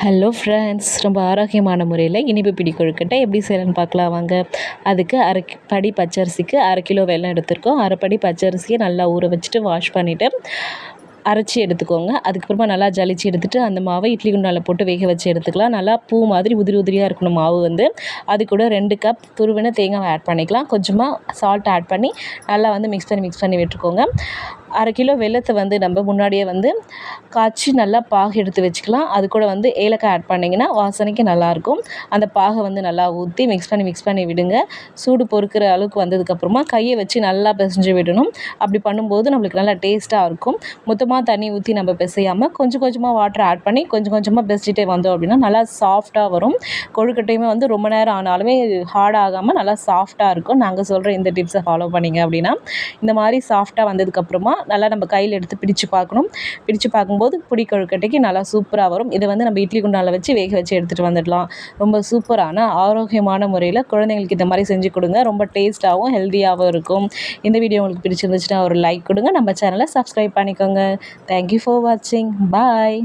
Hello friends, ரொம்ப ஆரோக்கியமான முறையில் இனிப்பு பிடி கொழுக்கட்டை எப்படி செய்யலான்னு பார்க்கலாம் வாங்க. அதுக்கு படி பச்சரிசிக்கு 1/2 கிலோ வெல்லம் எடுத்துருக்கோம். 1/2 படி பச்சரிசியை நல்லா ஊற வச்சுட்டு வாஷ் பண்ணிவிட்டு அரைச்சி எடுத்துக்கோங்க. அதுக்கப்புறமா நல்லா ஜலிச்சு எடுத்துகிட்டு அந்த மாவை இட்லி குண்டானில் போட்டு வேக வச்சு எடுத்துக்கலாம். நல்லா பூ மாதிரி உதிரி உதிரியாக இருக்கணும் மாவு வந்து. அது கூட 2 கப் துருவின தேங்காவை ஆட் பண்ணிக்கலாம். கொஞ்சமாக சால்ட் ஆட் பண்ணி நல்லா வந்து மிக்ஸ் பண்ணி விட்டுருக்கோங்க. 1/2 கிலோ வெல்லத்தை வந்து நம்ம முன்னாடியே வந்து காய்ச்சி நல்லா பாகு எடுத்து வச்சுக்கலாம். அது கூட வந்து ஏலக்காய் ஆட் பண்ணிங்கன்னா வாசனைக்கு நல்லாயிருக்கும். அந்த பாகை வந்து நல்லா ஊற்றி மிக்ஸ் பண்ணி விடுங்க. சூடு பொறுக்கிற அளவுக்கு வந்ததுக்கப்புறமா கையை வச்சு நல்லா பிசைஞ்சு விடணும். அப்படி பண்ணும்போது நம்மளுக்கு நல்லா டேஸ்ட்டாக இருக்கும். மொத்தமாக தண்ணி ஊற்றி நம்ம பிசையாமல் கொஞ்சம் கொஞ்சமாக வாட்டர் ஆட் பண்ணி கொஞ்சம் கொஞ்சமாக பிசைஞ்சிட்டே வந்தோம் அப்படின்னா நல்லா சாஃப்டாக வரும். கொழுக்கட்டையுமே வந்து ரொம்ப நேரம் ஆனாலுமே ஹார்ட் ஆகாமல் நல்லா சாஃப்டாக இருக்கும். நாங்கள் சொல்கிற இந்த டிப்ஸை ஃபாலோ பண்ணிங்க அப்படின்னா இந்த மாதிரி சாஃப்டாக வந்ததுக்கப்புறமா நல்லா நம்ம கையில் எடுத்து பிடிச்சு பார்க்கணும். பிடிச்சு பார்க்கும்போது பிடி கொழுக்கட்டைக்கு நல்லா சூப்பராக வரும். இதை வந்து நம்ம இட்லி குண்டானில் வச்சு வேக வச்சு எடுத்துகிட்டு வந்துடலாம். ரொம்ப சூப்பரான ஆரோக்கியமான முறையில் குழந்தைங்களுக்கு இந்த மாதிரி செஞ்சு கொடுங்க. ரொம்ப டேஸ்ட்டாகவும் ஹெல்த்தியாகவும் இருக்கும். இந்த வீடியோ உங்களுக்கு பிடிச்சிருந்துச்சுன்னா ஒரு லைக் கொடுங்க. நம்ம சேனலை சப்ஸ்கிரைப் பண்ணிக்கோங்க. தேங்க்யூ ஃபார் வாட்சிங். பாய்.